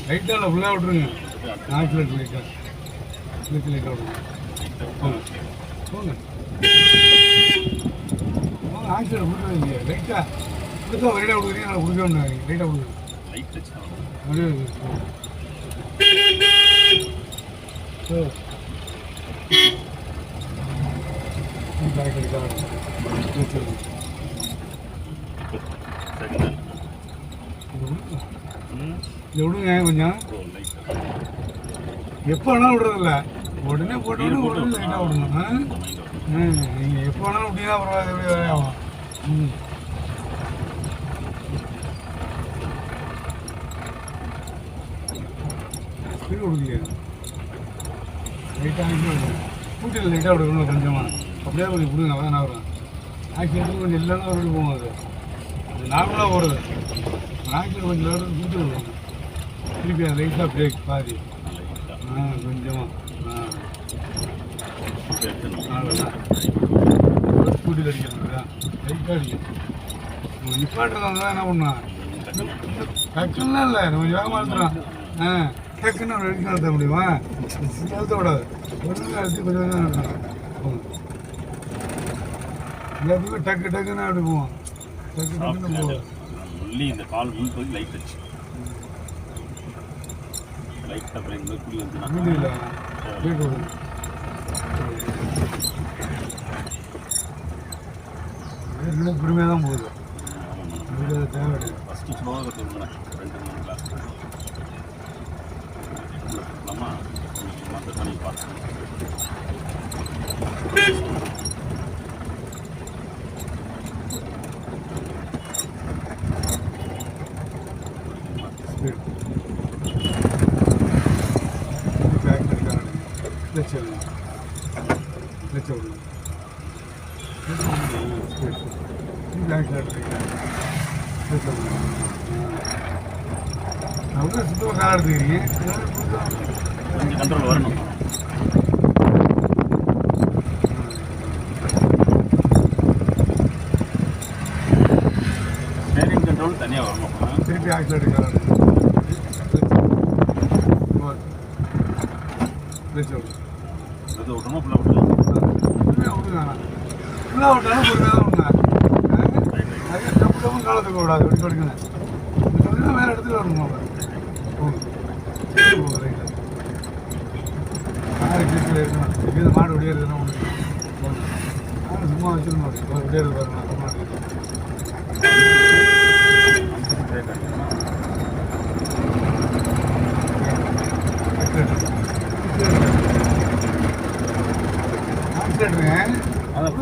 லைட்டாக ஃபுல்லாக விட்ருங்க. ஆக்சிலேட் லைட்டாக லைட்டாக விடுங்க. போங்க போங்க போங்க. ஆக்சிலேட் விட்டுருங்க. லைட்டாக கொடுத்தா லைட்டாக விடுறீங்க. நான் கொடுக்க வேண்டாம். லைட்டாக விடுங்க. அப்படியே விடுங்க கொஞ்சம். எப்போ வேணாலும் விடுறதில்ல. உடனே போட்டு உடனே லைட்டாக விடணும். நீங்கள் எப்போ வேணாலும் விட்டீங்கன்னா அப்புறம் எப்படி வேலையாகும். ஸ்பீடு விடுங்க. லைட்டாக கூட்டியில் லைட்டாக விடுக்கணும் கொஞ்சமாக. அப்படியே கொஞ்சம் கொடுங்க. அதான் நான் வரும். ஆக்சிடென்ட் கொஞ்சம் இல்லைன்னா ஒரு போகும். அது நார்மலாக ஓடுது. ஆக்சிடென்ட் கொஞ்சம் நேரம் கூட்டி விடுவோம். திருப்பி அது லைட்டாக பிரேக் பாதி. கொஞ்சமாக ஸ்கூட்டியில் அடிக்கிறதா லைட்டாக அடிக்கணும். நிப்பாட்டுறதா என்ன பண்ணா டக்குன்னா இல்லை. நம்ம வேகமாக இருக்கிறோம். டக்குன்னு ஒரு அடிக்க நடத்த முடியுமா? நிறுத்த விடாது. கொஞ்சம் அடித்து கொஞ்சம் கொஞ்சம் நடத்தணும். எல்லாத்துக்குமே டக்கு டக்குன்னு அப்படி போவோம். டக்கு டக்குன்னு போவோம். இந்த கால் முன் போய் லைட் வச்சு லைட் அப்புறம் இந்த குடி வந்து இல்லை வீட்டு பொறுமையாக தான் போகுது. தேவை ஃபஸ்ட்டு ஸ்லோவாக கற்றுக்கிறேன். 2-3 கிளாஸ் நம்ம மற்ற பண்ணி பார்க்கணும். சுத்தமாக கார் எடுத்துக்கிறீங்க. கண்ட்ரோல் வரணும். ஸ்டேரிங் கண்ட்ரோல் தனியாக வரணும். திருப்பி ஆக்சிலேட்டர் கார் அது விட்டணும். ஃபுல்லாக விட்டணும். ஃபுல்லாக விட்டுங்க. ஃபுல்லாக விட்டாலும் பொறுமையாக தான் விடுங்க. நிறைய டப்பு டப்புன்னு காலத்துக்கு விடாது. எப்படி கொடுக்கணும். சொன்னா வேறு இடத்துல வரணும். ரைட்டாக கார் கீழே இருக்கணும். கீழே மாடு விடியறதுன்னா ஒன்று சும்மா வச்சுருந்தோம். விடியறது வரணும். ஆக்சிலேட்டருங்க. அதான்